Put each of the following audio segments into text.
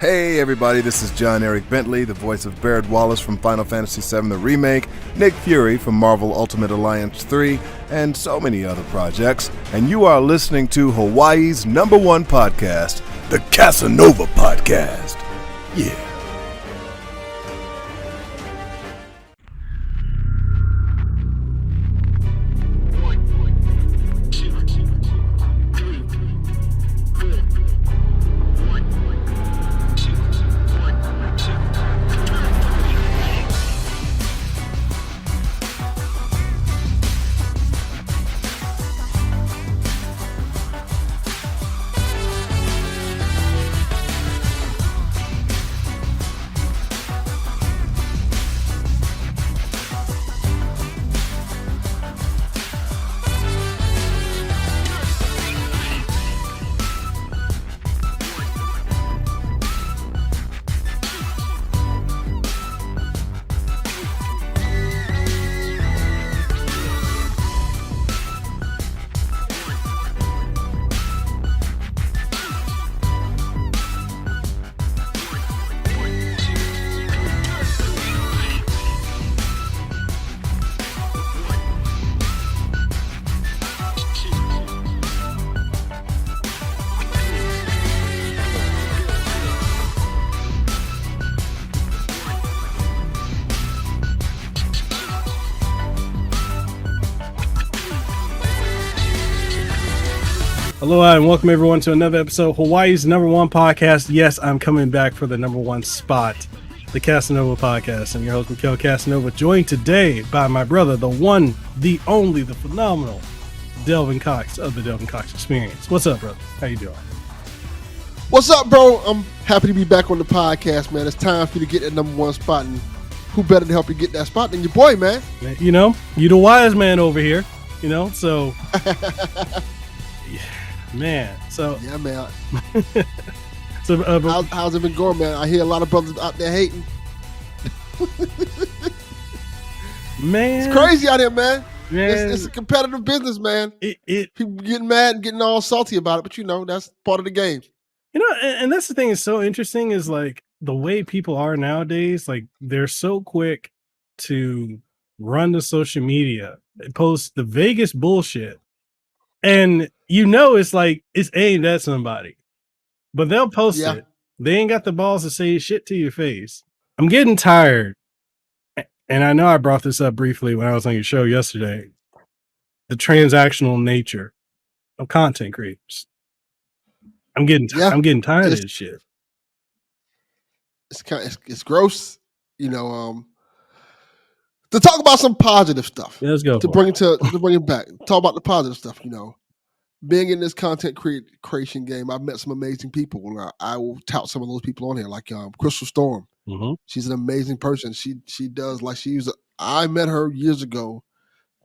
Hey everybody, this is John Eric Bentley, the voice of Barrett Wallace from Final Fantasy VII The Remake, Nick Fury from Marvel Ultimate Alliance 3, and so many other projects, and you are listening to Hawaii's #1 podcast, the Kasanova Podcast. Yeah. Hello and welcome everyone to another episode of Hawaii's #1 podcast. Yes, I'm coming back for the #1 spot, the Kasanova Podcast. I'm your host, Mekel Kasanova, joined today by my brother, the one, the only, the phenomenal Delvin Cox of the Delvin Cox Experience. What's up, brother? How you doing? What's up, bro? I'm happy to be back on the podcast, man. It's time for you to get that #1 spot, and who better to help you get that spot than your boy, man? You know, you the wise man over here, you know, so... Man, so yeah, man. So how's it been going, man? I hear a lot of brothers out there hating. Man, it's crazy out here, man. Man, it's a competitive business, man. People getting mad and getting all salty about it, but you know that's part of the game. You know, and that's the thing is so interesting is like the way people are nowadays. Like they're so quick to run to social media, post the vaguest bullshit. And you know it's like it's aimed at somebody, but they'll post it. They ain't got the balls to say shit to your face. I'm getting tired, and I know I brought this up briefly when I was on your show yesterday. The transactional nature of content creators. I'm getting tired of this shit. It's gross, you know. To talk about some positive stuff. Yeah, let's go. To bring it back. Talk about the positive stuff, you know. Being in this content creation game, I've met some amazing people. I will tout some of those people on here, like Crystal Storm. Mm-hmm. She's an amazing person. She does like I met her years ago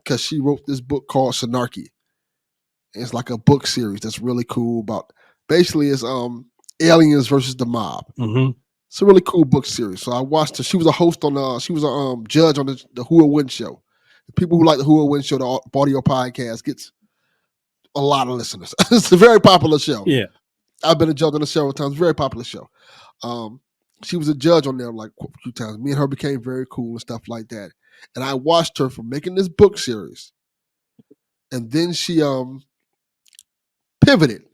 because she wrote this book called Snarky. It's like a book series that's really cool about basically it's aliens versus the mob. Mm-hmm. It's a really cool book series. So I watched her. She was a host on. She was a judge on the Who Will Win show. The people who like the Who Will Win show, the audio podcast, gets a lot of listeners. It's a very popular show. Yeah, I've been a judge on the several times. Very popular show. She was a judge on there like a few times. Me and her became very cool and stuff like that. And I watched her from making this book series, and then she pivoted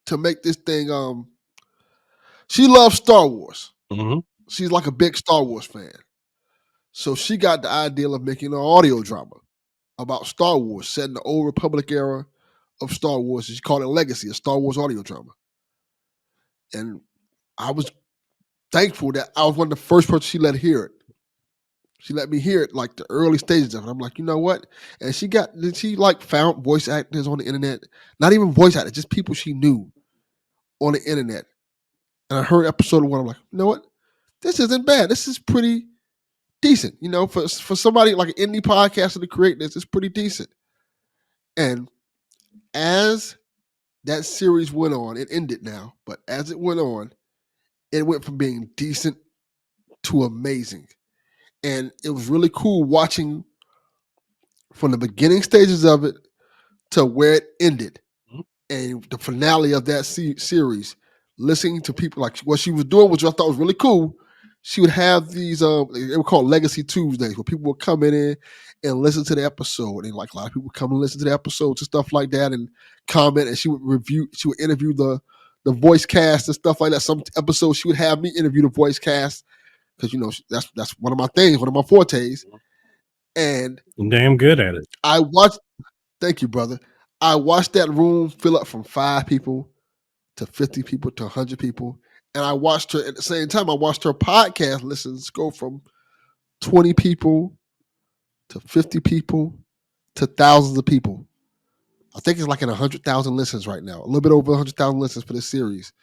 to make this thing. She loves Star Wars. Mm-hmm. She's like a big Star Wars fan. So she got the idea of making an audio drama about Star Wars set in the old Republic era of Star Wars. She called it Legacy, a Star Wars audio drama. And I was thankful that I was one of the first person she let hear it. She let me hear it like the early stages of it. I'm like, you know what? And she found voice actors on the internet, not even voice actors, just people she knew on the internet. And I heard episode 1. I'm like, you know what? This isn't bad. This is pretty decent. You know, for somebody like an indie podcaster to create this, it's pretty decent. And as that series went on, it ended now, but as it went on, it went from being decent to amazing. And it was really cool watching from the beginning stages of it to where it ended. And the finale of that series listening to people. Like what she was doing, which I thought was really cool. She would have these they were called Legacy Tuesdays, where people would come in and listen to the episode, and like a lot of people would come and listen to the episodes and stuff like that, and comment. And she would interview the voice cast and stuff like that. Some episodes she would have me interview the voice cast because that's one of my things, one of my fortes. And I'm damn good at it. I watched. Thank you, brother. I watched that room fill up from 5 people to 50 people to 100 people. And I watched her at the same time. I watched her podcast listens go from 20 people to 50 people to thousands of people. I think it's like in 100,000 listens right now, a little bit over 100,000 listens for this series.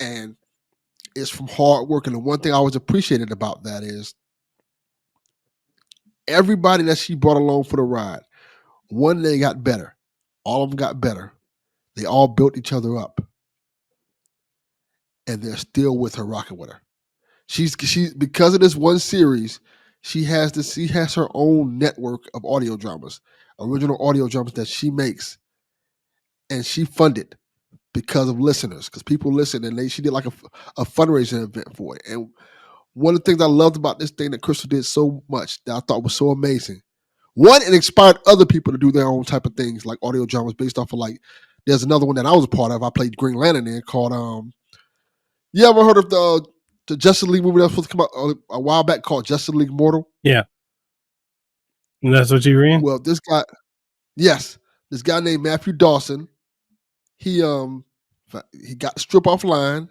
And it's from hard work. And the one thing I always appreciated about that is everybody that she brought along for the ride, one day got better. All of them got better. They all built each other up. And they're still with her, rocking with her. She's because of this one series, she has her own network of audio dramas, original audio dramas that she makes, and she funded because of listeners, because people listen, and she did like a fundraising event for it. And one of the things I loved about this thing that Crystal did so much that I thought was so amazing, one, it inspired other people to do their own type of things, like audio dramas based off of like. There's another one that I was a part of. I played Green Lantern in called You ever heard of the Justice League movie that was supposed to come out a while back called Justice League Mortal? Yeah. And that's what you read? Well, this guy named Matthew Dawson, he got stripped offline,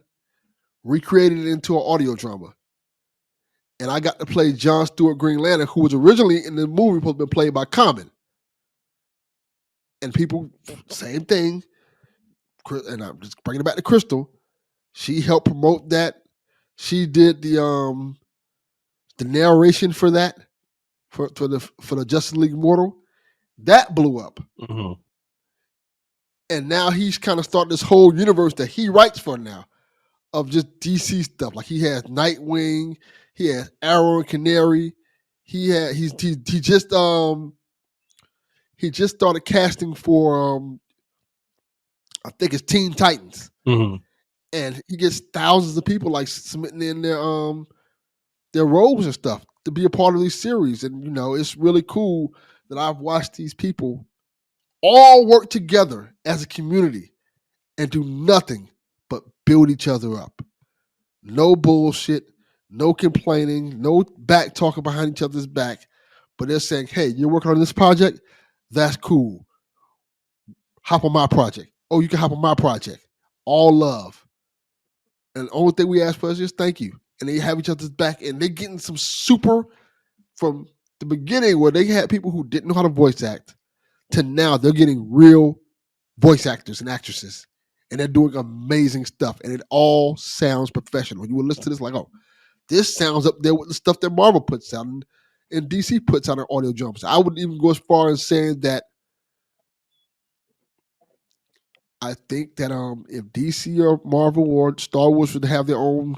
recreated it into an audio drama. And I got to play John Stewart Green Lantern, who was originally in the movie supposed to be played by Common. And people, same thing. And I'm just bringing it back to Crystal. She helped promote that. She did the narration for that for the Justice League Mortal. That blew up. Mm-hmm. And now he's kind of started this whole universe that he writes for now of just DC stuff. Like he has Nightwing, he has Arrow and Canary. He just started casting for I think it's Teen Titans. Mm-hmm. And he gets thousands of people like submitting in their roles and stuff to be a part of these series. And it's really cool that I've watched these people all work together as a community and do nothing but build each other up. No bullshit, no complaining, no back talking behind each other's back. But they're saying, hey, you're working on this project? That's cool. Hop on my project. Oh, you can hop on my project. All love. And the only thing we ask for is just thank you. And they have each other's back. And they're getting some super from the beginning where they had people who didn't know how to voice act to now they're getting real voice actors and actresses. And they're doing amazing stuff. And it all sounds professional. You would listen to this like, oh, this sounds up there with the stuff that Marvel puts out and DC puts out in audio dramas. I would even go as far as saying that I think that if DC or Marvel or Star Wars would have their own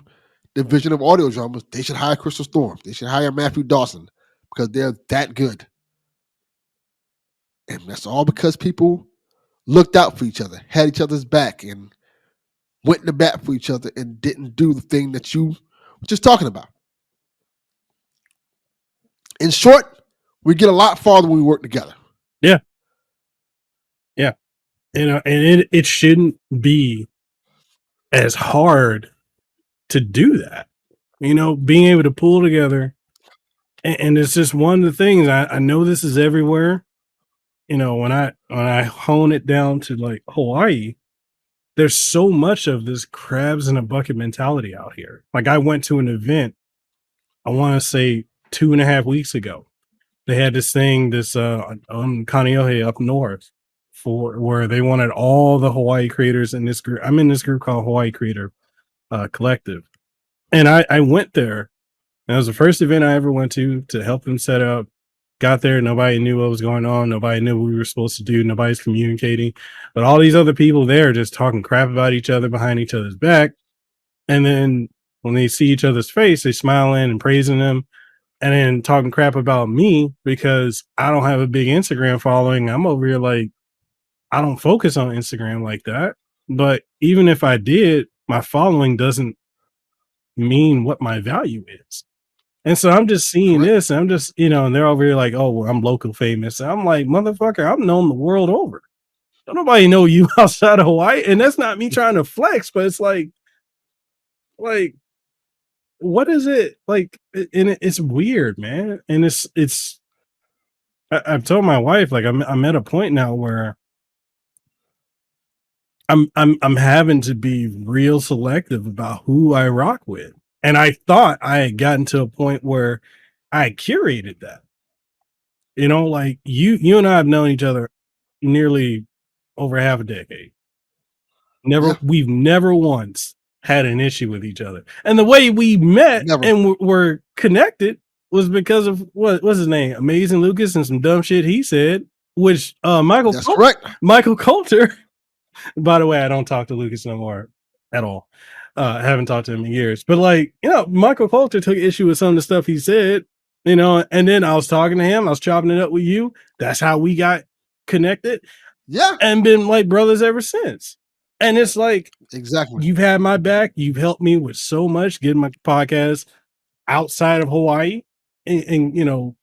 division of audio dramas, they should hire Crystal Storm. They should hire Matthew Dawson because they're that good. And that's all because people looked out for each other, had each other's back, and went to bat for each other and didn't do the thing that you were just talking about. In short, we get a lot farther when we work together. Yeah. Yeah. And it shouldn't be as hard to do that. Being able to pull together. And it's just one of the things I know this is everywhere. When I hone it down to like Hawaii, there's so much of this crabs in a bucket mentality out here. Like I went to an event, I want to say 2.5 weeks ago. They had this thing, on Kaneohe up north, for where they wanted all the Hawaii creators in this group. I'm in this group called Hawaii Creator Collective. And I went there. And it was the first event I ever went to help them set up. Got there, nobody knew what was going on. Nobody knew what we were supposed to do. Nobody's communicating. But all these other people there just talking crap about each other behind each other's back. And then when they see each other's face, they smiling and praising them. And then talking crap about me because I don't have a big Instagram following. I'm over here like, I don't focus on Instagram like that. But even if I did, my following doesn't mean what my value is. And so I'm just seeing Correct. this, and I'm just, and they're over here like, oh, well, I'm local famous. And I'm like, motherfucker, I'm known the world over. Don't nobody know you outside of Hawaii. And that's not me trying to flex, but it's like, what is it like? And it's weird, man. And I've told my wife, like, I'm at a point now where I'm having to be real selective about who I rock with. And I thought I had gotten to a point where I curated that. Like you and I have known each other nearly over half a decade. We've never once had an issue with each other. And the way we met and were connected was because of what's his name? Amazing Lucas and some dumb shit he said, which Michael Coulter. By the way, I don't talk to Lucas no more at all. I haven't talked to him in years. But Michael Coulter took issue with some of the stuff he said, and then I was talking to him, I was chopping it up with you. That's how we got connected. Yeah. And been like brothers ever since. And it's like, exactly, you've had my back. You've helped me with so much, getting my podcast outside of Hawaii and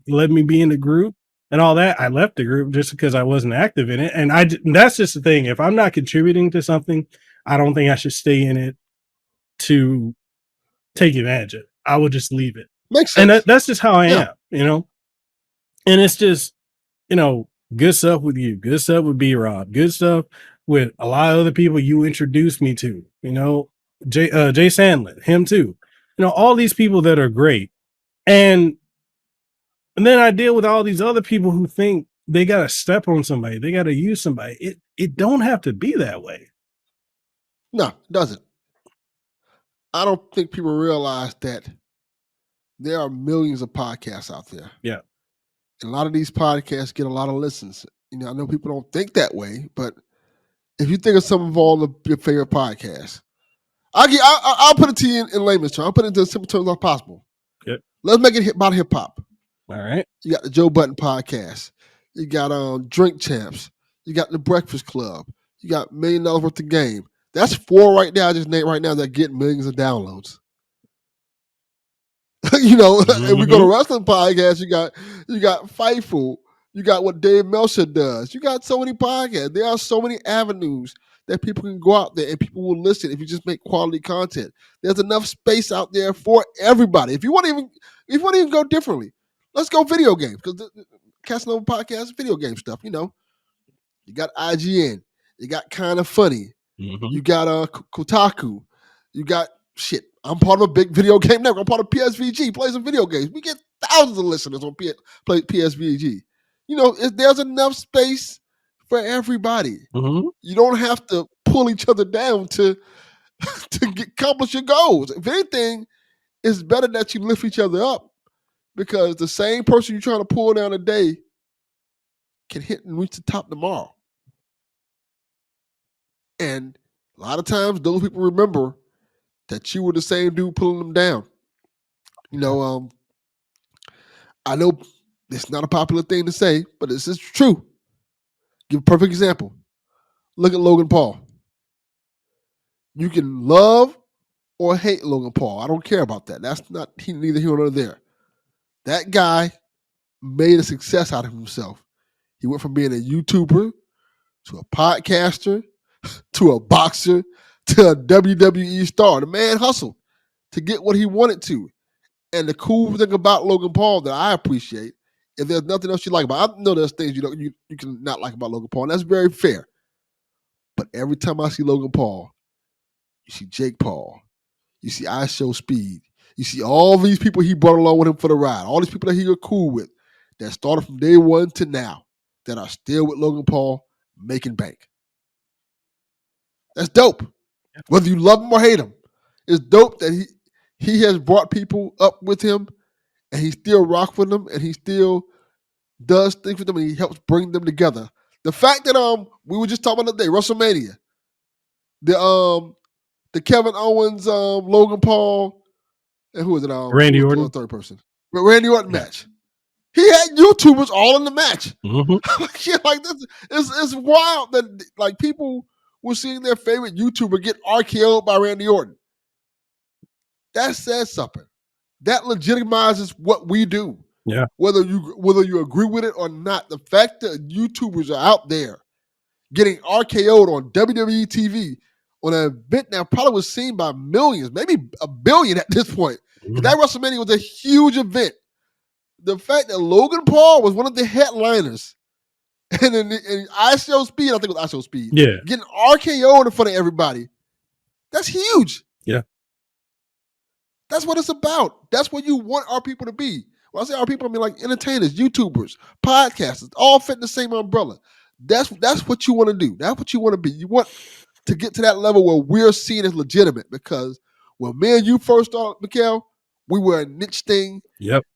let me be in the group and all that. I left the group just because I wasn't active in it. And that's just the thing. If I'm not contributing to something, I don't think I should stay in it to take advantage of it. I would just leave it. Makes sense. And that's just how I am, and it's just, good stuff with you, good stuff with B-Rob, good stuff with a lot of other people you introduced me to, Jay Sandlin, him too, all these people that are great. And then I deal with all these other people who think they got to step on somebody, they got to use somebody. It don't have to be that way. No, it doesn't. I don't think people realize that there are millions of podcasts out there. Yeah. And a lot of these podcasts get a lot of listens. I know people don't think that way, but if you think of some of all of your favorite podcasts, I'll put it to you in layman's terms. I'll put it into as simple terms as possible. Good. Let's make it about hip hop. All right. You got the Joe Budden podcast. You got Drink Champs. You got the Breakfast Club. You got $1 Million Worth of Game. That's 4 right now. I just named right now that get millions of downloads. Mm-hmm. And we go to wrestling podcasts. You got Fightful. You got what Dave Meltzer does. You got so many podcasts. There are so many avenues that people can go out there and people will listen if you just make quality content. There's enough space out there for everybody. If you want to even go differently, let's go video games, because the Kasanova Podcast is video game stuff. You got IGN. You got Kind of Funny. Mm-hmm. You got Kotaku. You got shit. I'm part of a big video game network. I'm part of PSVG. Play some video games. We get thousands of listeners on PSVG. There's enough space for everybody. Mm-hmm. You don't have to pull each other down to accomplish your goals. If anything, it's better that you lift each other up, because the same person you're trying to pull down today can hit and reach the top tomorrow. And a lot of times, those people remember that you were the same dude pulling them down. I know it's not a popular thing to say, but this is true. Give a perfect example. Look at Logan Paul. You can love or hate Logan Paul. I don't care about that. That's not neither here nor there. That guy made a success out of himself. He went from being a YouTuber to a podcaster to a boxer to a WWE star. The man hustled to get what he wanted to. And the cool thing about Logan Paul that I appreciate, if there's nothing else you like about, I know there's things you can not like about Logan Paul, and that's very fair. But every time I see Logan Paul, you see Jake Paul, you see I Show Speed, you see all these people he brought along with him for the ride, all these people that he got cool with, that started from day one to now, that are still with Logan Paul making bank. That's dope. Whether you love him or hate him, it's dope that he has brought people up with him, and he still rock with them, and he still does things with them, and he helps bring them together. The fact that we were just talking about the day, WrestleMania, the Kevin Owens, Logan Paul, and who was it? Randy Orton, the third person. Randy Orton match. He had YouTubers all in the match. Mm-hmm. Like this, it's wild that like people was seeing their favorite YouTuber get RKO'd by Randy Orton. That says something. That legitimizes what we do. Yeah. Whether you agree with it or not, the fact that YouTubers are out there getting RKO'd on WWE TV on an event that probably was seen by millions, maybe a billion at this point. Because that WrestleMania was a huge event. The fact that Logan Paul was one of the headliners and in ISO Speed, I think it was ISO Speed, Yeah. getting RKO'd in front of everybody, that's huge. Yeah. That's what it's about. That's what you want our people to be. When I say our people, I mean like entertainers, YouTubers, podcasters, all fit in the same umbrella. That's what you want to do. That's what you want to be. You want to get to that level where we're seen as legitimate, because when me and you first started, Mekel, we were a niche thing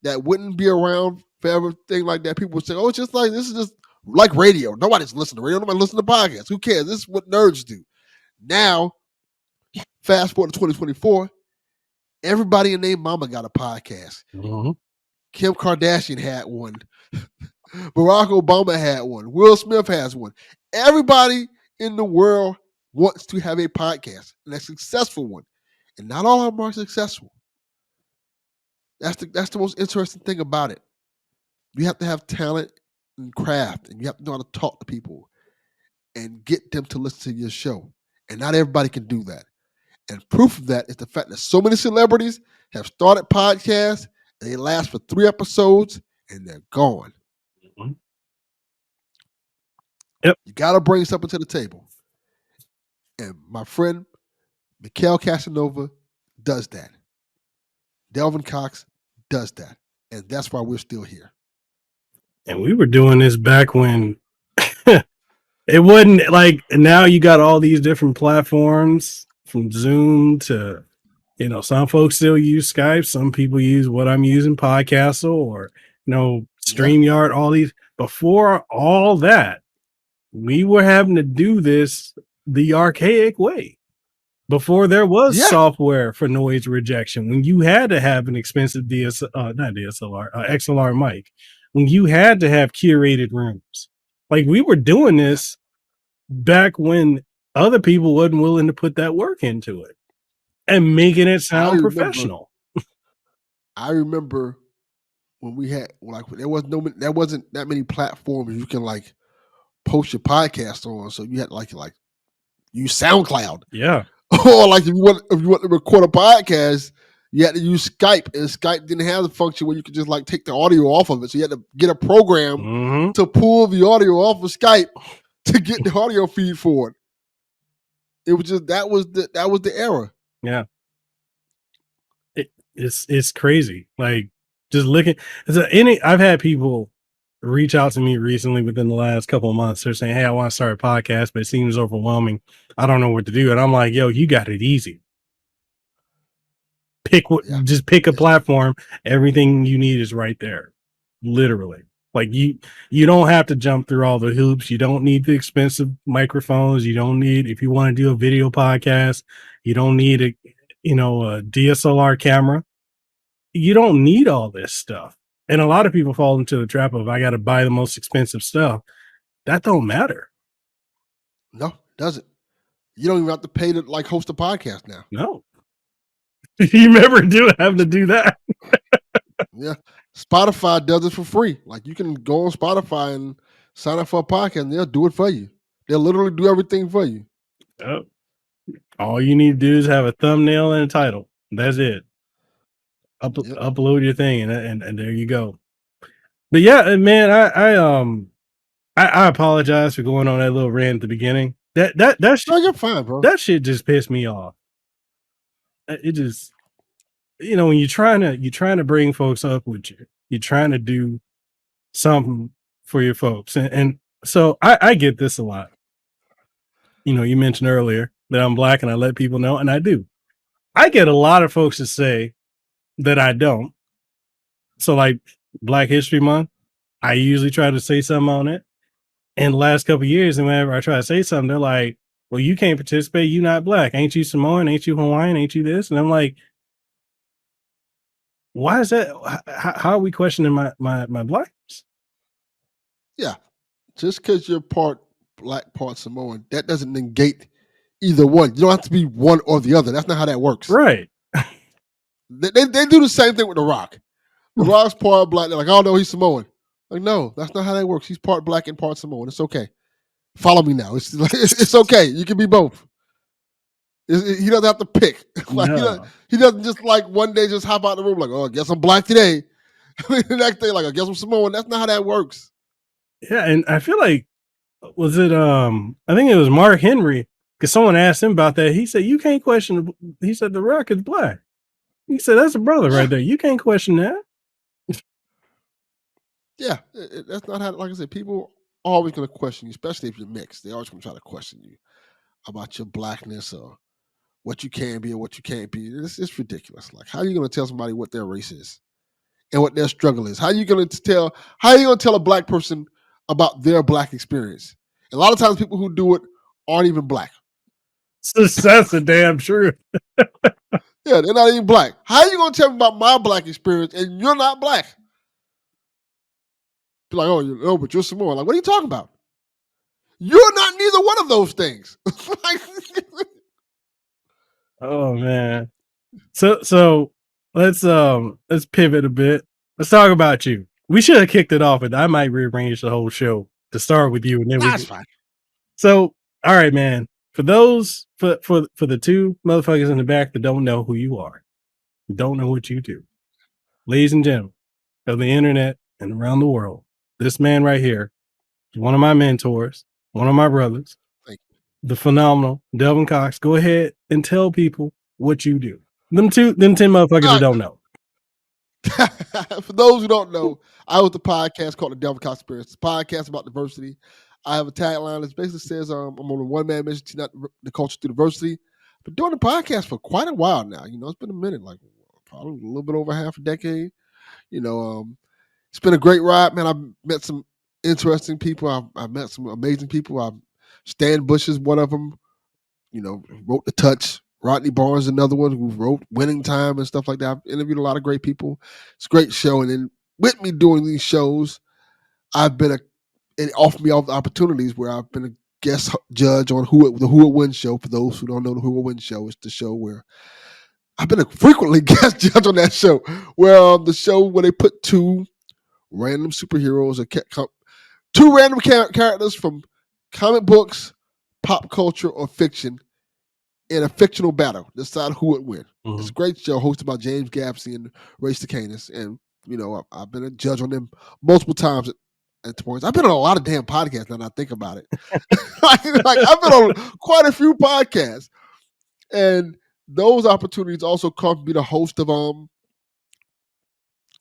that wouldn't be around forever, thing like that. People would say, oh, it's just like, this is just like radio. Nobody's listening to radio. Nobody listens to podcasts. Who cares? This is what nerds do. Now, fast forward to 2024, everybody and their mama got a podcast. Mm-hmm. Kim Kardashian had one. Barack Obama had one. Will Smith has one. Everybody in the world wants to have a podcast, and a successful one. And not all of them are successful. That's the most interesting thing about it. You have to have talent and craft, and you have to know how to talk to people and get them to listen to your show. And not everybody can do that. And proof of that is the fact that so many celebrities have started podcasts, and they last for 3 episodes, and they're gone. Mm-hmm. Yep. You got to bring something to the table. And my friend, Mekel Kasanova, does that. Delvin Cox does that. And that's why we're still here. And we were doing this back when it wasn't like, now you got all these different platforms from Zoom to, some folks still use Skype. Some people use what I'm using, Podcastle or, StreamYard, all these. Before all that, we were having to do this the archaic way. Before there was software for noise rejection, when you had to have an expensive XLR mic, when you had to have curated rooms. Like, we were doing this back when other people wasn't willing to put that work into it and making it sound professional. I remember when we had, there wasn't that many platforms you can post your podcast on, so you had to use SoundCloud. Yeah. Or if you want to record a podcast, you had to use Skype, and Skype didn't have the function where you could just take the audio off of it. So you had to get a program to pull the audio off of Skype to get the audio feed for it. It was just that was the era. Yeah. It's crazy. Just looking. I've had people reach out to me recently within the last couple of months. They're saying, hey, I want to start a podcast, but it seems overwhelming. I don't know what to do. And I'm like, yo, you got it easy. Just pick a platform. Everything you need is right there. Literally. You don't have to jump through all the hoops. You don't need the expensive microphones. You don't need, if you want to do a video podcast, you don't need a DSLR camera. You don't need all this stuff. And a lot of people fall into the trap of, I got to buy the most expensive stuff. That don't matter. No, it doesn't. You don't even have to pay to host a podcast now. No. You remember having to do that? Yeah. Spotify does it for free. You can go on Spotify and sign up for a podcast, and they'll do it for you. They'll literally do everything for you. Oh. All you need to do is have a thumbnail and a title. That's it. Upload your thing, and there you go. But yeah, man, I apologize for going on that little rant at the beginning. That shit, no, you're fine, bro. That shit just pissed me off. It just, when you're trying to bring folks up with you, you're trying to do something for your folks, and so I get this a lot. You mentioned earlier that I'm black, and I let people know, and I do. I get a lot of folks to say that I don't. So Black History Month, I usually try to say something on it. And the last couple of years, and whenever I try to say something, they're like, well, you can't participate. You not black. Ain't you Samoan? Ain't you Hawaiian? Ain't you this? And I'm like, why is that? How are we questioning my blackness? Yeah. Just because you're part black, part Samoan, that doesn't negate either one. You don't have to be one or the other. That's not how that works. Right. They do the same thing with The Rock. The Rock's part black. They're like, oh no, he's Samoan. Like, no, that's not how that works. He's part black and part Samoan. It's okay. Follow me now. It's okay. You can be both. He doesn't have to pick. Like, No. he doesn't just like one day just hop out the room like, oh, I guess I'm black today. The next day, like, I guess I'm Samoan. That's not how that works. Yeah, and I feel like was it I think it was Mark Henry, because someone asked him about that. He said, you can't question he said The Rock is black. He said, that's a brother right there. You can't question that. Yeah, that's not how. Like I said, people are always going to question you, especially if you're mixed. They always going to try to question you about your blackness or what you can be or what you can't be. It's ridiculous. Like, how are you going to tell somebody what their race is and what their struggle is? How are you going to tell a black person about their black experience? And a lot of times, people who do it aren't even black. That's a damn truth. Yeah, they're not even black. How are you going to tell me about my black experience and you're not black? Be like, oh, you know, but you're Samoan. Like, what are you talking about? You're not neither one of those things. Oh man. So let's pivot a bit. Let's talk about you. We should have kicked it off, and I might rearrange the whole show to start with you, and then That's fine. So, all right, man. For those for the two motherfuckers in the back that don't know who you are, don't know what you do, ladies and gentlemen of the internet and around the world, this man right here is one of my mentors, one of my brothers, Thank the phenomenal Delvin Cox. Go ahead and tell people what you do. Them 10 motherfuckers that don't know. For those who don't know, I have a podcast called the Delvin Cox Experience. It's a podcast about diversity. I have a tagline that basically says I'm on a one-man mission to not the culture through diversity. I've been doing the podcast for quite a while now. You know, it's been a minute, like probably a little bit over half a decade. You know, it's been a great ride, man. I've met some interesting people. I've met some amazing people. Stan Bush is one of them. You know, wrote The Touch. Rodney Barnes, another one who wrote Winning Time and stuff like that. I've interviewed a lot of great people. It's a great show. And then with me doing these shows, it offered me all the opportunities where I've been a guest judge on the Who It Win show. For those who don't know, the Who It Win show is the show where I've been a frequently guest judge on that show, where the show where they put two random superheroes or two random characters from comic books, pop culture, or fiction in a fictional battle. Decide who would win. Mhm. It's a great show hosted by James Gapsey and Ray Stacanis. And, you know, I've been a judge on them multiple times at points. I've been on a lot of damn podcasts now that I think about it. like I've been on quite a few podcasts. And those opportunities also come to be the host of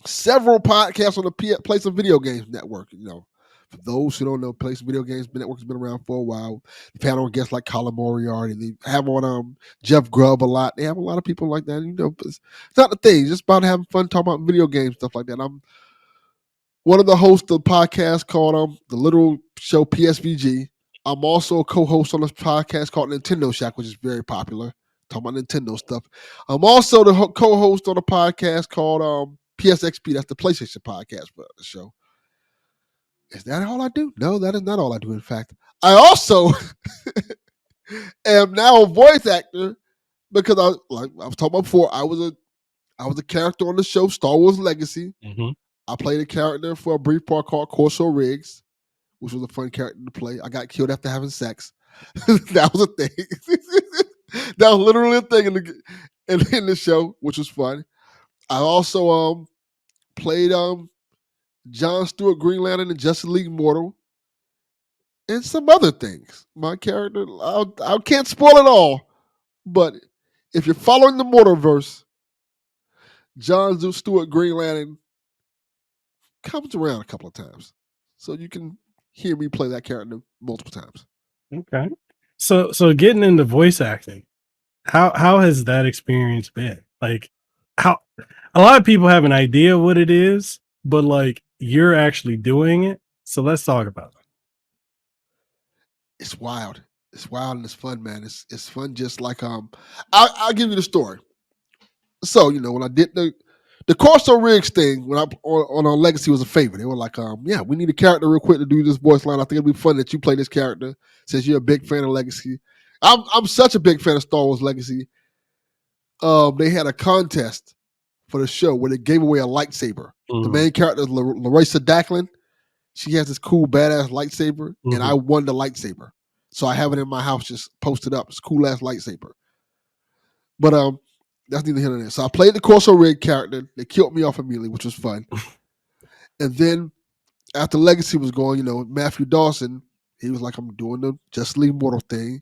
several podcasts on the Play Some Video Games Network. You know, for those who don't know, Play Some Video Games Network has been around for a while. They've had on guests like Colin Moriarty. They have on Jeff Grubb a lot. They have a lot of people like that. You know, it's not the thing. It's just about having fun talking about video games, stuff like that. I'm one of the hosts of a podcast called The Little Show PSVG. I'm also a co-host on this podcast called Nintendo Shack, which is very popular. Talking about Nintendo stuff. I'm also the co-host on a podcast called PSXP. That's the PlayStation podcast for the show. Is that all I do? No, that is not all I do. In fact, I also am now a voice actor because I was talking about before. I was a character on the show Star Wars Legacy. Mm-hmm. I played a character for a brief part called Corso Riggs, which was a fun character to play. I got killed after having sex. That was a thing. That was literally a thing in the show, which was fun. I also played John Stewart Green Lantern in Justice League Mortal and some other things. My character, I can't spoil it all, but if you're following the Mortalverse, John Stewart Green Lantern comes around a couple of times. So you can hear me play that character multiple times. Okay. So getting into voice acting, how has that experience been? Like, how a lot of people have an idea what it is, but like you're actually doing it. So let's talk about it. It's wild. It's wild and it's fun, man. It's fun. Just like I'll give you the story. So you know when I did the Corso Riggs thing when I on Legacy was a favor. They were like, yeah, we need a character real quick to do this voice line. I think it'd be fun that you play this character since you're a big fan of Legacy. I'm such a big fan of Star Wars Legacy. They had a contest for the show where they gave away a lightsaber. The main character is Larissa Dacklin. She has this cool badass lightsaber, and I won the lightsaber. So I have it in my house, just posted up. It's a cool ass lightsaber. But that's neither here nor there. So I played the Corso Rig character. They killed me off immediately, which was fun. And then after Legacy was going, Matthew Dawson, he was like, I'm doing the Just League Mortal thing.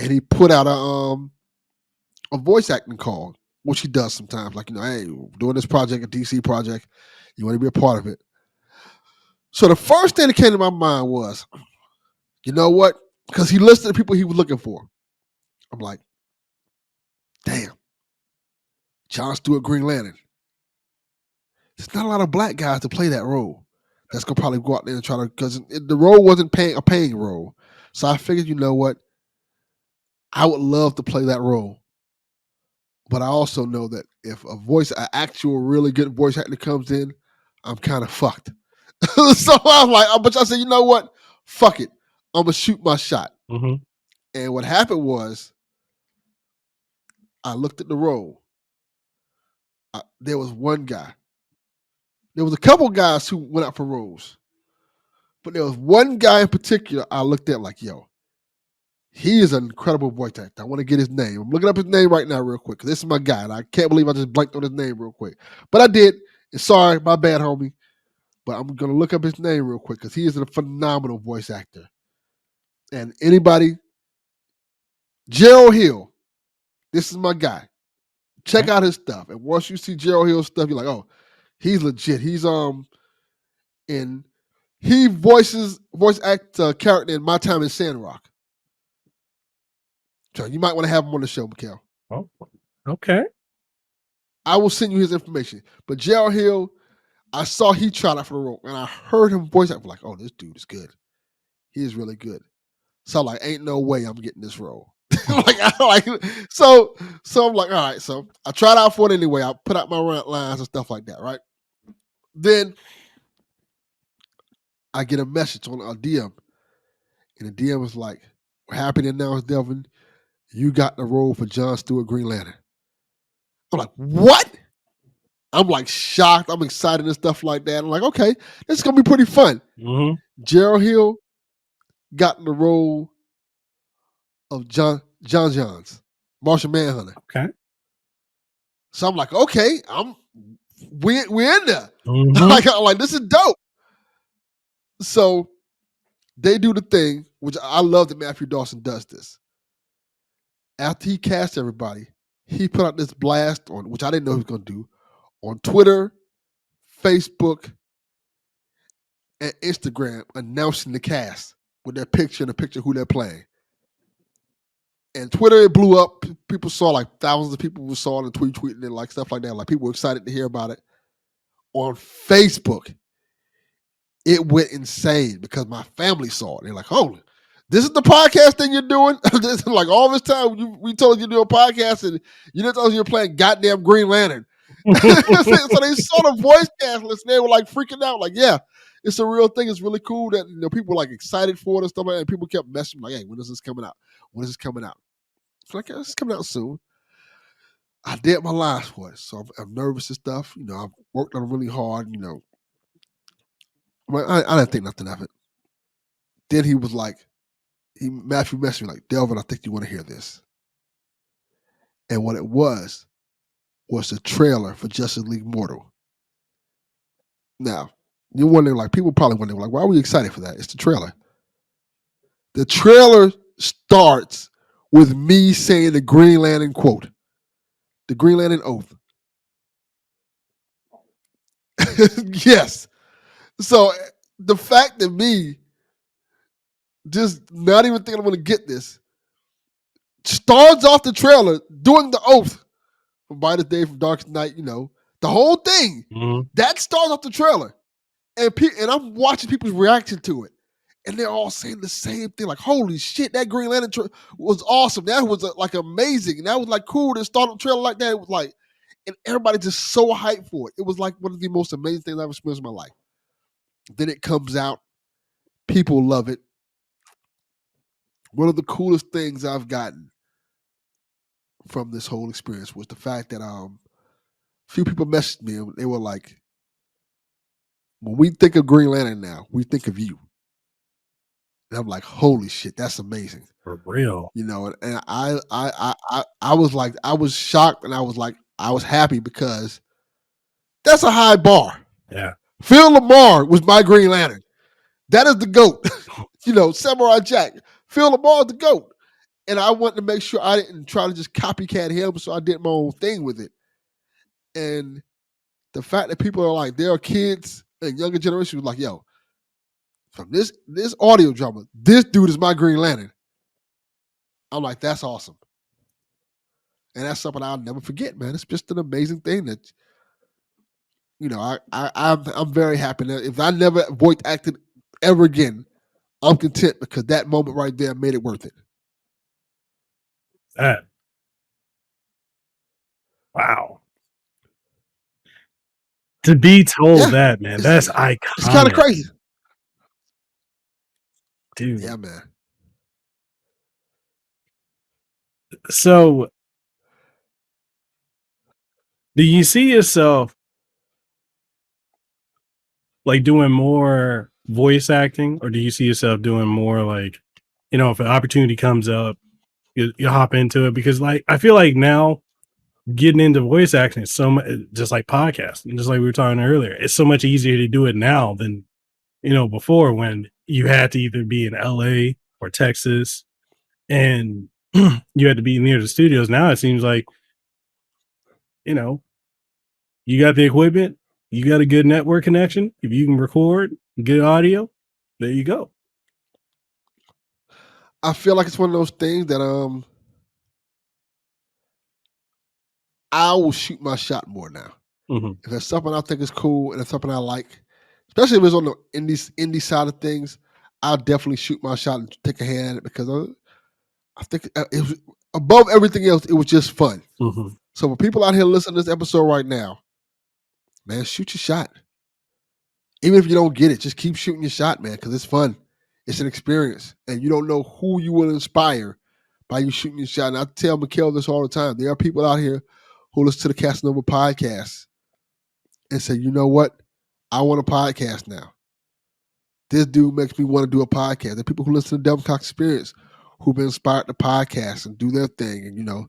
And he put out a voice acting call, which he does sometimes. Like, hey, we're doing this project, a DC project. You want to be a part of it. So the first thing that came to my mind was, you know what? Because he listed the people he was looking for. I'm like, damn. John Stewart Green Lantern. There's not a lot of black guys to play that role. That's going to probably go out there and try to, because the role wasn't a paying role. So I figured, you know what? I would love to play that role. But I also know that if an actual really good voice actor comes in, I'm kind of fucked. So I was like, but I said, you know what? Fuck it. I'm going to shoot my shot. And what happened was, I looked at the role. There was one guy. There was a couple guys who went out for roles. But there was one guy in particular I looked at like, yo, he is an incredible voice actor. I want to get his name. I'm looking up his name right now real quick because this is my guy. And I can't believe I just blanked on his name real quick. But I did. And sorry, my bad, homie. But I'm going to look up his name real quick because he is a phenomenal voice actor. And anybody, Gerald Hill, this is my guy. Check out his stuff. And once you see Gerald Hill's stuff, you're like, oh, he's legit. He's he voice act character in My Time in Sandrock. So you might want to have him on the show, Mekel. Oh, okay. I will send you his information. But Gerald Hill, I saw he tried out for the role, and I heard him voice act. Like, oh, this dude is good. He is really good. So I'm like, ain't no way I'm getting this role. So I'm like, all right. So I tried out for it anyway. I put out my lines and stuff like that, right? Then I get a message on a DM, and the DM was like, "We're happy to announce, Delvin, you got the role for John Stewart Green Lantern." I'm like, what? I'm like shocked. I'm excited and stuff like that. I'm like, okay, this is gonna be pretty fun. Gerald Hill got the role of John Johns, Martian Manhunter. Okay. So I'm like, okay, we're in there. Like this is dope. So they do the thing, which I love that Matthew Dawson does this. After he cast everybody, he put out this blast on, which I didn't know he was going to do, on Twitter, Facebook, and Instagram, announcing the cast with their picture and a picture of who they're playing. And Twitter, it blew up. People saw, like thousands of people saw it and tweeting it, like stuff like that. Like people were excited to hear about it. On Facebook, it went insane because my family saw it. They're like, "Holy, this is the podcast thing you're doing?" Like all this time, we told you to do a podcast, and you didn't tell us you were playing goddamn Green Lantern. So they saw the voice cast list, and they were like freaking out. Like, yeah, it's a real thing. It's really cool that people were like excited for it and stuff like that. And people kept messaging like, "Hey, when is this coming out? When is this coming out?" It's like, it's coming out soon. I did my last for it, so I'm nervous and stuff. I've worked on it really hard. I didn't think nothing of it. Then he was like, Matthew messaged me like, "Delvin, I think you want to hear this." And what it was the trailer for Justice League Mortal. Now, you're wondering, like, people probably wondering, like, why were you excited for that? It's the trailer. The trailer starts with me saying the Green Lantern quote, the Green Lantern oath. Yes. So the fact that me just not even thinking I'm going to get this starts off the trailer doing the oath from Brightest Day, from Darkest Night, the whole thing. That starts off the trailer. And I'm watching people's reaction to it. And they're all saying the same thing. Like, holy shit, that Green Lantern was awesome. That was like amazing. And that was like cool to start a trailer like that. It was like, and everybody just so hyped for it. It was like one of the most amazing things I've experienced in my life. Then it comes out. People love it. one of the coolest things I've gotten from this whole experience was the fact that few people messaged me and they were like, when we think of Green Lantern now, we think of you. And I'm like, holy shit, that's amazing. For real. You know, and I was like, I was shocked and I was like, I was happy because that's a high bar. Yeah. Phil Lamar was my Green Lantern. That is the GOAT. You know, Samurai Jack. Phil Lamar is the GOAT. And I wanted to make sure I didn't try to just copycat him, so I did my own thing with it. And the fact that people are like, there are kids and younger generation was like, yo, from this audio drama, this dude is my Green Lantern. I'm like, that's awesome. And that's something I'll never forget, man. It's just an amazing thing that, you know, I'm very happy that if I never voice acted ever again, I'm content because that moment right there made it worth it. That. Wow. To be told that, man, that's iconic. It's kind of crazy. Dude. Yeah, man. So, do you see yourself like doing more voice acting, or do you see yourself doing more like, you know, if an opportunity comes up, you hop into it? Because like, I feel like now getting into voice acting is so much, just like podcasting, just like we were talking earlier, it's so much easier to do it now than, you know, before, when you had to either be in LA or Texas and you had to be near the studios. Now it seems like, you know, you got the equipment, you got a good network connection. If you can record good audio, there you go. I feel like it's one of those things that I will shoot my shot more now. Mm-hmm. If there's something I think is cool and it's something I like, especially if it's on the indie side of things, I'll definitely shoot my shot and take a hand at it because I think it was, above everything else, it was just fun. Mm-hmm. So for people out here listening to this episode right now, man, shoot your shot. Even if you don't get it, just keep shooting your shot, man, because it's fun. It's an experience. And you don't know who you will inspire by you shooting your shot. And I tell Mekel this all the time. There are people out here who listen to the Kasanova Podcast and say, you know what? I want a podcast now. This dude makes me want to do a podcast. There are people who listen to the Delvin Cox Experience who've been inspired to podcast and do their thing. And, you know,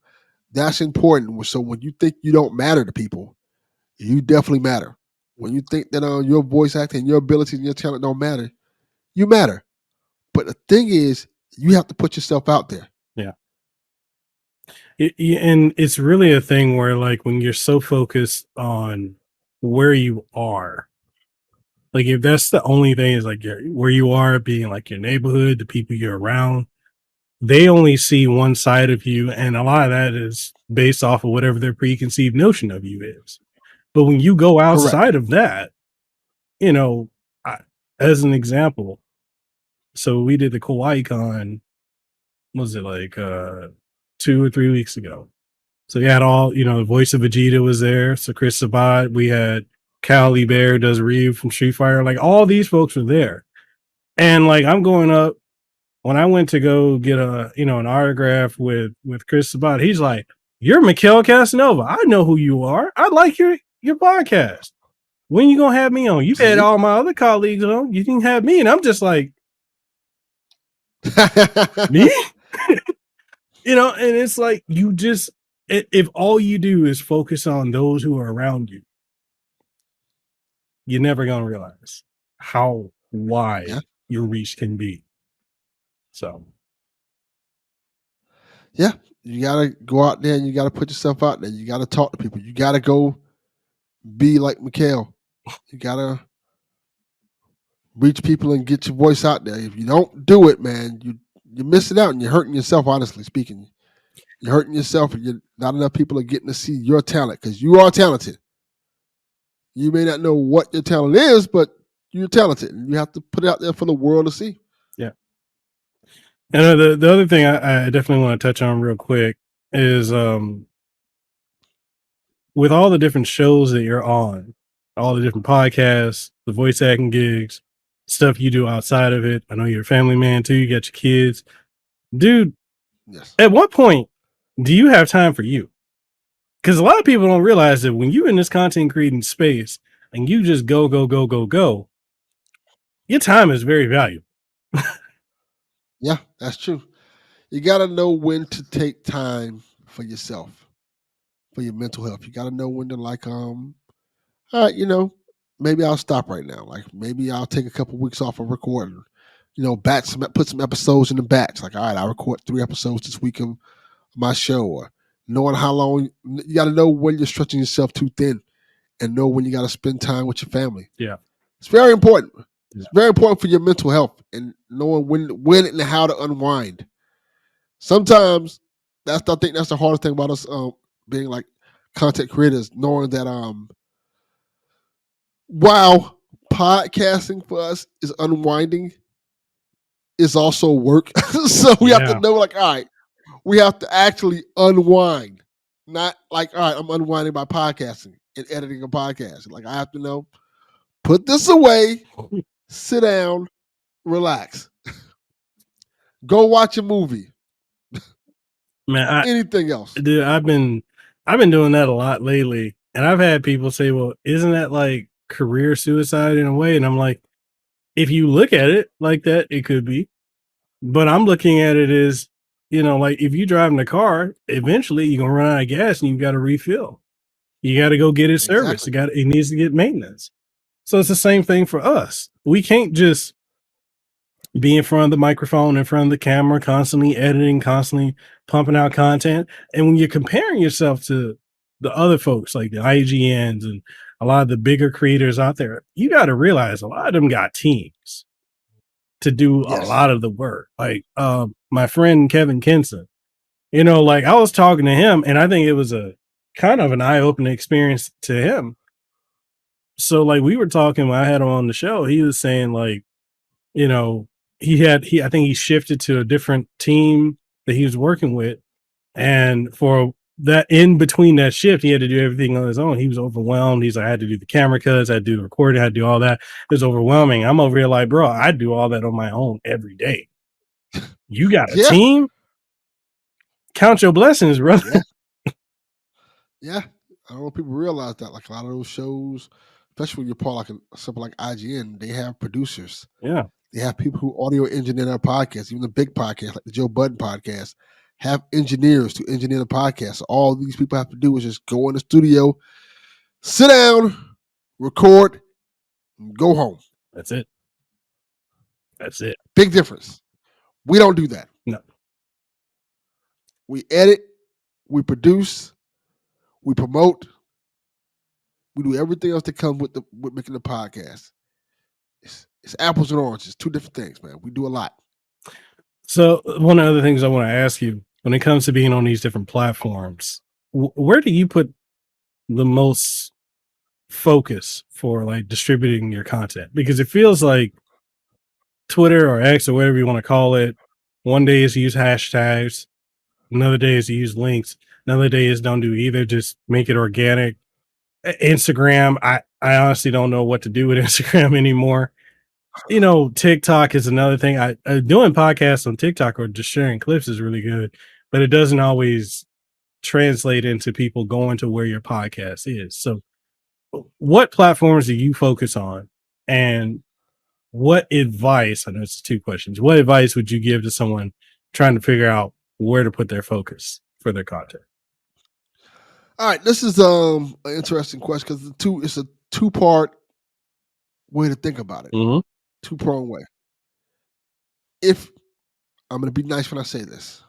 that's important. So when you think you don't matter to people, you definitely matter. When you think that your voice acting, your abilities, and your talent don't matter, you matter. But the thing is, you have to put yourself out there. Yeah. And it's really a thing where, like, when you're so focused on where you are, like, if that's the only thing is like where you are, being like your neighborhood, the people you're around, they only see one side of you. And a lot of that is based off of whatever their preconceived notion of you is. But when you go outside of that, you know, as an example, so we did the Kauai Con, was it like 2 or 3 weeks ago? So we had all, you know, the voice of Vegeta was there. So Chris Sabat, we had Cali Bear, does Ryu from Street Fighter. Like, all these folks were there. And like, I'm going up, when I went to go get an autograph with Chris Sabat, he's like, "You're Mekel Kasanova. I know who you are. I like your podcast. When you gonna have me on? You've had all my other colleagues on. You didn't have me." And I'm just like, me? You know, and it's like, you just, if all you do is focus on those who are around you, you're never gonna realize how wide your reach can be. So, yeah, you gotta go out there and you gotta put yourself out there. You gotta talk to people. You gotta go be like Mekel. You gotta reach people and get your voice out there. If you don't do it, man, you're missing out and you're hurting yourself. Honestly speaking, you're hurting yourself, and not enough people are getting to see your talent because you are talented. You may not know what your talent is, but you're talented, and you have to put it out there for the world to see. Yeah. And the other thing I definitely want to touch on real quick is with all the different shows that you're on, all the different podcasts, the voice acting gigs, stuff you do outside of it. I know you're a family man too. You got your kids. dude, Yes. at what point do you have time for you? Because a lot of people don't realize that when you're in this content creating space and you just go, your time is very valuable. Yeah, that's true. You got to know when to take time for yourself, for your mental health. You got to know when to all right, maybe I'll stop right now. Like maybe I'll take a couple weeks off of recording. Put some episodes in the batch. Like, all right, I'll record 3 episodes this week of my show. Or knowing how long, you got to know when you're stretching yourself too thin, and know when you got to spend time with your family. Yeah. It's very important. Yeah. It's very important for your mental health and knowing when and how to unwind. Sometimes I think that's the hardest thing about us being like content creators, knowing that while podcasting for us is unwinding, it's also work. So we have to know, like, all right, we have to actually unwind. Not like, all right, I'm unwinding by podcasting and editing a podcast. Like I have to know, put this away, sit down, relax. Go watch a movie. Man, anything else. Dude, I've been doing that a lot lately. And I've had people say, well, isn't that like career suicide in a way? And I'm like, if you look at it like that, it could be. But I'm looking at it as, like if you drive in a car, eventually you're gonna run out of gas and you got to refill. You got to go get it serviced. Exactly. It needs to get maintenance. So it's the same thing for us. We can't just be in front of the microphone, in front of the camera, constantly editing, constantly pumping out content. And when you're comparing yourself to the other folks like the IGNs and a lot of the bigger creators out there, you got to realize a lot of them got teams to do a lot of the work. Like my friend Kevin Kinson, like I was talking to him and I think it was a kind of an eye-opening experience to him. So like we were talking when I had him on the show, he was saying like, I think he shifted to a different team that he was working with. And for that in between that shift, he had to do everything on his own. He was overwhelmed. He's like, I had to do the camera cuts, I had to do the recording, I had to do all that. It was overwhelming. I'm over here like, bro, I do all that on my own every day. You got a team? Count your blessings, brother. Yeah. I don't know if people realize that. Like a lot of those shows, especially when you're part like something like IGN, they have producers. Yeah. They have people who audio engineer their podcasts, even the big podcasts like the Joe Budden podcast, have engineers to engineer the podcast. So all these people have to do is just go in the studio, sit down, record, and go home. That's it. Big difference. We don't do that. No. We edit, we produce, we promote, we do everything else that comes with making the podcast. It's apples and oranges, 2 different things, man. We do a lot. So one of the other things I want to ask you when it comes to being on these different platforms, where do you put the most focus for like distributing your content? Because it feels like Twitter or X or whatever you want to call it, one day is to use hashtags, another day is to use links, another day is don't do either, just make it organic. Instagram, I honestly don't know what to do with Instagram anymore. TikTok is another thing. I doing podcasts on TikTok or just sharing clips is really good, but it doesn't always translate into people going to where your podcast is. So what platforms do you focus on, and what advice, I know it's 2 questions, what advice would you give to someone trying to figure out where to put their focus for their content? All right, this is an interesting question because it's a 2-part way to think about it. 2-pronged way. If I'm going to be nice when I say this.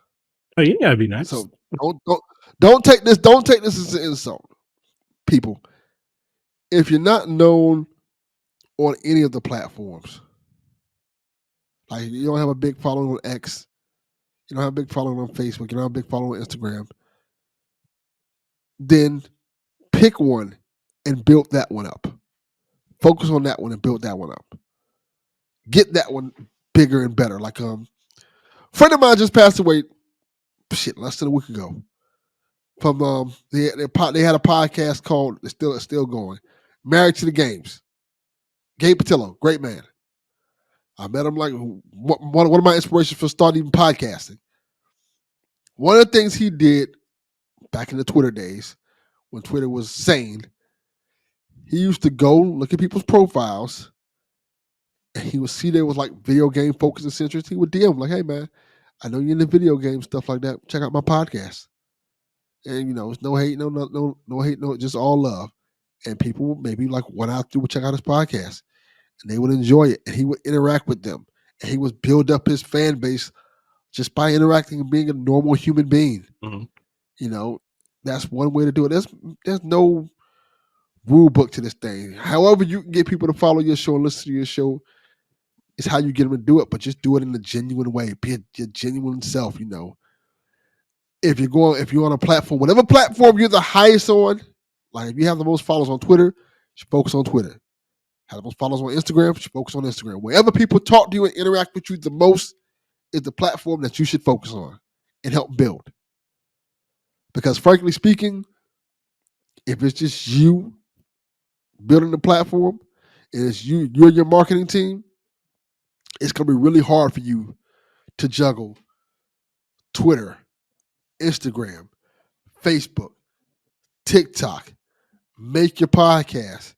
Oh, you gotta be nice. So don't take this as an insult, people. If you're not known on any of the platforms, like you don't have a big following on X, you don't have a big following on Facebook, you don't have a big following on Instagram, then pick one and build that one up. Focus on that one and build that one up. Get that one bigger and better. Like a friend of mine just passed away less than a week ago. From they had a podcast called it's still going, Married to the Games. Gabe Patillo, great man. I met him like one of my inspirations for starting even podcasting. One of the things he did back in the Twitter days, when Twitter was sane, he used to go look at people's profiles, and he would see there was like video game focus and interest. He would DM like, "Hey man, I know you're into video game stuff like that. Check out my podcast." And it's no hate, no hate, no, just all love. And people would maybe like 1 out through would check out his podcast, and they would enjoy it, and he would interact with them, and he would build up his fan base just by interacting and being a normal human being. Mm-hmm. That's one way to do it. There's no rule book to this thing. However, you can get people to follow your show and listen to your show is how you get them to do it, but just do it in a genuine way. Be your genuine self. If you're on a platform, whatever platform you're the highest on, like if you have the most followers on Twitter, you should focus on Twitter. Have the most followers on Instagram, you should focus on Instagram. Wherever people talk to you and interact with you the most is the platform that you should focus on and help build. Because frankly speaking, if it's just you building the platform and it's you're your marketing team, it's going to be really hard for you to juggle Twitter, Instagram, Facebook, TikTok, make your podcast,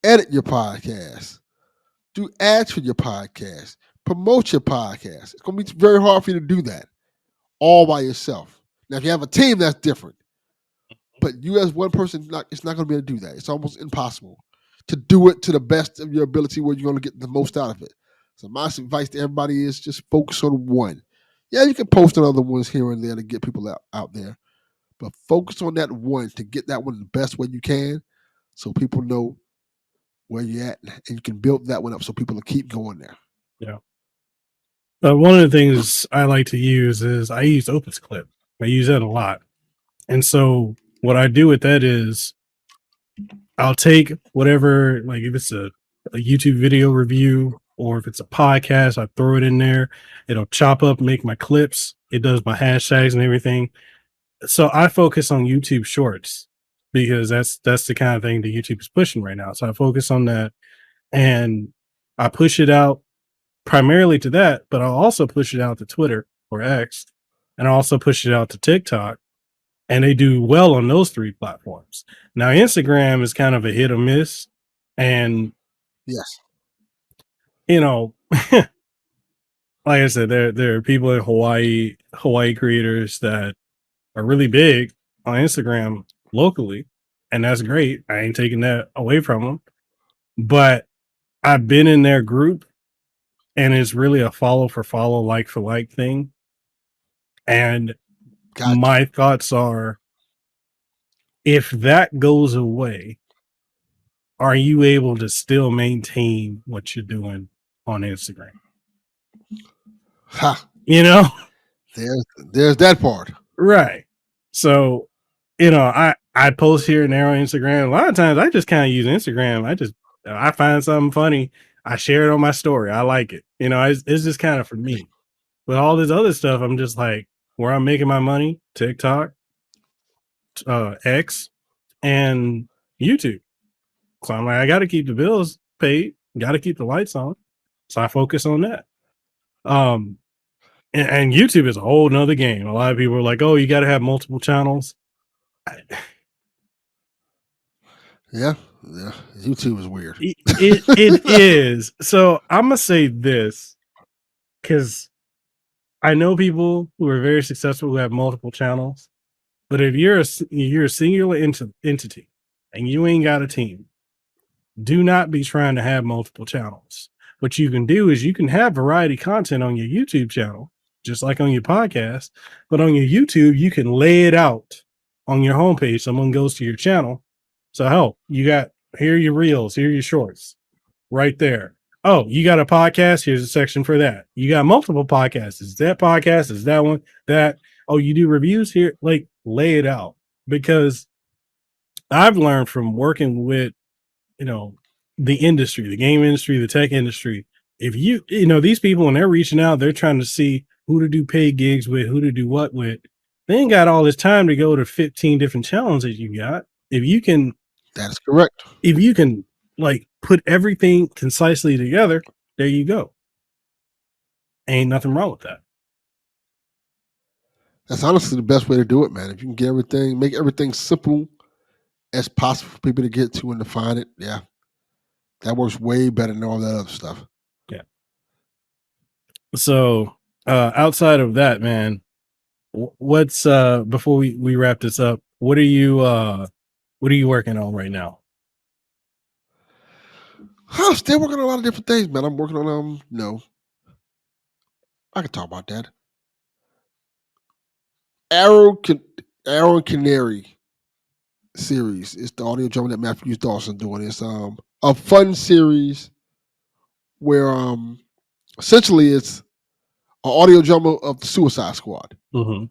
edit your podcast, do ads for your podcast, promote your podcast. It's going to be very hard for you to do that all by yourself. Now, if you have a team, that's different. But you as one person, it's not going to be able to do that. It's almost impossible to do it to the best of your ability where you're going to get the most out of it. So my advice to everybody is just focus on one. Yeah, you can post on other ones here and there to get people out there. But focus on that one to get that one the best way you can so people know where you're at and you can build that one up so people will keep going there. Yeah. One of the things I like to use is I use Opus Clip. I use that a lot. And so what I do with that is I'll take whatever, like if it's a YouTube video review or if it's a podcast, I throw it in there. It'll chop up, make my clips. It does my hashtags and everything. So I focus on YouTube Shorts because that's the kind of thing that YouTube is pushing right now. So I focus on that and I push it out primarily to that, but I'll also push it out to Twitter or X, and I also push it out to TikTok. And they do well on those 3 platforms. Now, Instagram is kind of a hit or miss. And, yes, like I said, there are people in Hawaii creators that are really big on Instagram locally. And that's great. I ain't taking that away from them. But I've been in their group and it's really a follow for follow, like for like thing. And my thoughts are, if that goes away, are you able to still maintain what you're doing on Instagram? Ha. There's that part. Right. So, I post here and there on Instagram. A lot of times I just kind of use Instagram. I find something funny. I share it on my story. I like it. It's just kind of for me. But all this other stuff, I'm just like, where I'm making my money, TikTok, X, and YouTube. So I'm like, I got to keep the bills paid, got to keep the lights on. So I focus on that. And YouTube is a whole nother game. A lot of people are like, oh, you got to have multiple channels. Yeah. YouTube is weird. It is. So I'm going to say this because I know people who are very successful who have multiple channels. But if you're a singular entity and you ain't got a team, do not be trying to have multiple channels. What you can do is you can have variety content on your YouTube channel, just like on your podcast. But on your YouTube, you can lay it out on your homepage. Someone goes to your channel. So, hell, here are your reels, here are your shorts right there. Oh, you got a podcast? Here's a section for that. You got multiple podcasts. Is that podcast? Is that one? That? Oh, you do reviews here? Like, lay it out. Because I've learned from working with, the industry, the game industry, the tech industry. If these people, when they're reaching out, they're trying to see who to do paid gigs with, who to do what with. They ain't got all this time to go to 15 different channels that you got. If you can, that's correct. If you can put everything concisely together, there you go. Ain't nothing wrong with that. That's honestly the best way to do it, man. If you can get make everything simple as possible for people to get to and to find it, yeah, that works way better than all that other stuff. Yeah. So outside of that, man, what's before we wrap this up, what are you working on right now? I'm still working on a lot of different things, man. I'm working on I can talk about that. Arrow and Canary series is the audio drama that Matthew Dawson doing. It's a fun series where essentially it's an audio drama of the Suicide Squad. Mm-hmm.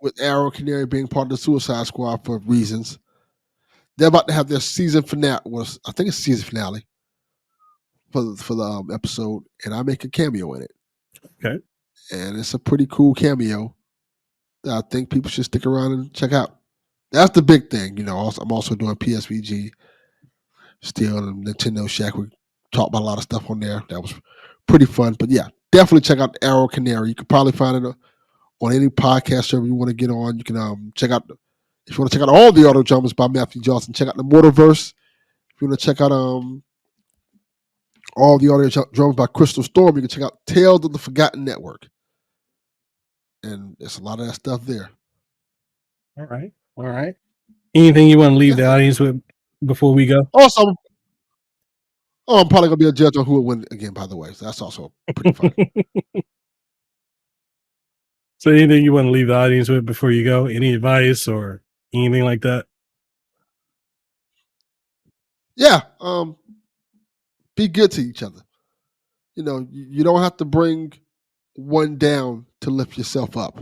With Arrow and Canary being part of the Suicide Squad for reasons. They're about to have their season finale. I think it's season finale for the episode, and I make a cameo in it. Okay. And it's a pretty cool cameo that I think people should stick around and check out. That's the big thing, I'm also doing PSVG still, and Nintendo Shack. We talked about a lot of stuff on there. That was pretty fun. But yeah, definitely check out Arrow Canary. You can probably find it on any podcast server you want to get on. You can check out, if you want to check out all the audio dramas by Matthew Johnson, check out the Mortarverse. If you want to check out all the audio dramas by Crystal Storm, you can check out Tales of the Forgotten Network. And there's a lot of that stuff there. All right. Anything you want to leave the audience with before we go? Also, I'm probably going to be a judge on who will win again, by the way. So that's also pretty fun. So anything you want to leave the audience with before you go? Any advice or anything like that? Yeah. Be good to each other. You don't have to bring one down to lift yourself up.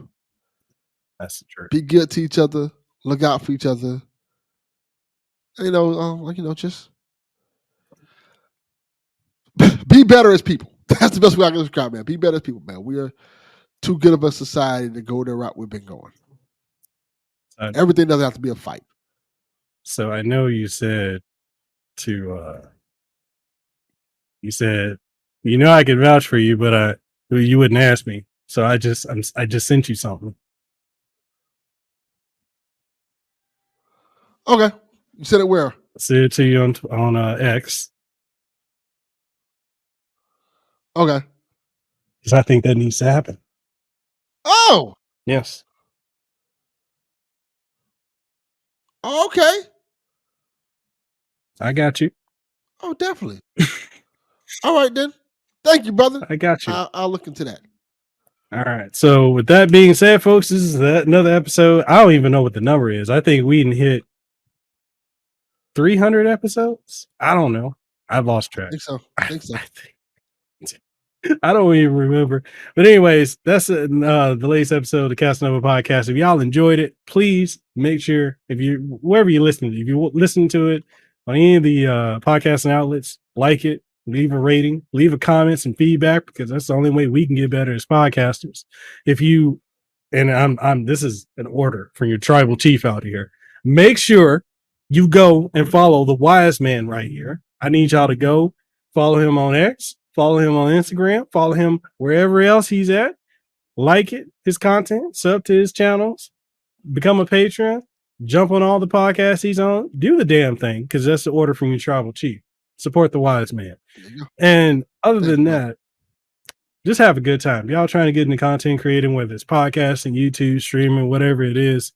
That's the truth. Be good to each other. Look out for each other. Just be better as people. That's the best way I can describe it, man. Be better as people, man. We are too good of a society to go the route we've been going. Everything doesn't have to be a fight. So I know you said I could vouch for you, but you wouldn't ask me. So I just sent you something. Okay. You said it where? I sent it to you on X. Okay. Because I think that needs to happen. Oh. Yes. Okay. I got you. Oh, definitely. All right, then. Thank you, brother. I got you. I'll look into that. All right. So with that being said, folks, this is another episode. I don't even know what the number is. I think we didn't hit 300 episodes. I don't know. I've lost track. I think so. I don't even remember. But anyways, that's the latest episode of the Kasanova Podcast. If y'all enjoyed it, please make sure wherever you're listening, if you listen to it on any of the podcasting outlets, like it, leave a rating, leave a comment, some feedback, because that's the only way we can get better as podcasters. This is an order from your tribal chief out here. Make sure you go and follow the wise man right here. I need y'all to go follow him on X, follow him on Instagram, follow him wherever else he's at, like his content, sub to his channels, become a patron, jump on all the podcasts he's on, do the damn thing, because that's the order from your tribal chief. Support the wise man. And other than that, just have a good time. Y'all trying to get into content creating, whether it's podcasting, YouTube, streaming, whatever it is,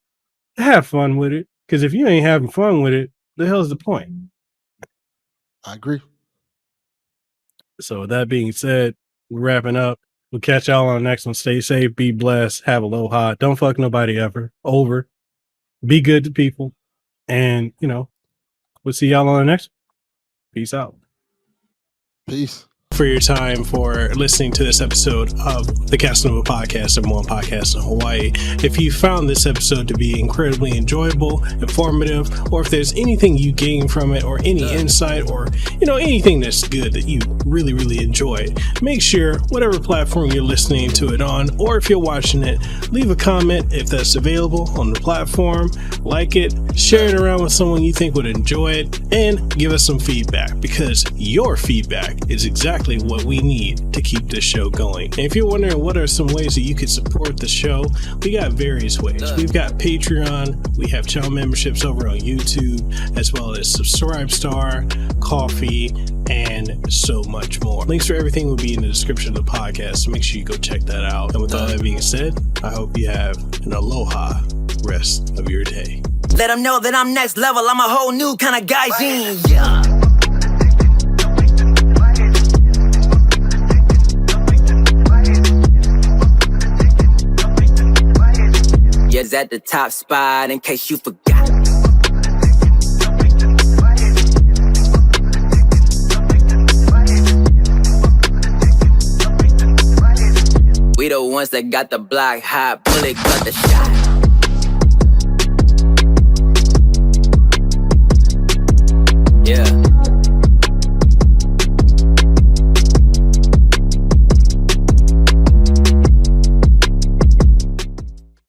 have fun with it. Because if you ain't having fun with it, the hell's the point? I agree. So with that being said, we're wrapping up. We'll catch y'all on the next one. Stay safe, be blessed, have aloha. Don't fuck nobody ever. Over. Be good to people. And, we'll see y'all on the next one. Peace out. Peace. For your time for listening to this episode of the Kasanova Podcast, number one podcast in Hawaii. If you found this episode to be incredibly enjoyable, informative, or if there's anything you gain from it, or any insight, or anything that's good that you really, really enjoyed, make sure whatever platform you're listening to it on, or if you're watching it, leave a comment if that's available on the platform, like it, share it around with someone you think would enjoy it, and give us some feedback, because your feedback is exactly exactly what we need to keep this show going. And if you're wondering what are some ways that you could support the show, we got various ways. We've got Patreon, we have channel memberships over on YouTube, as well as Subscribestar, Coffee, and so much more. Links for everything will be in the description of the podcast, so make sure you go check that out. And with all that being said, I hope you have an aloha rest of your day. Let them know that I'm next level. I'm a whole new kind of guy. Yeah. Yes, at the top spot in case you forgot. We the ones that got the block hot, bullet got the shot.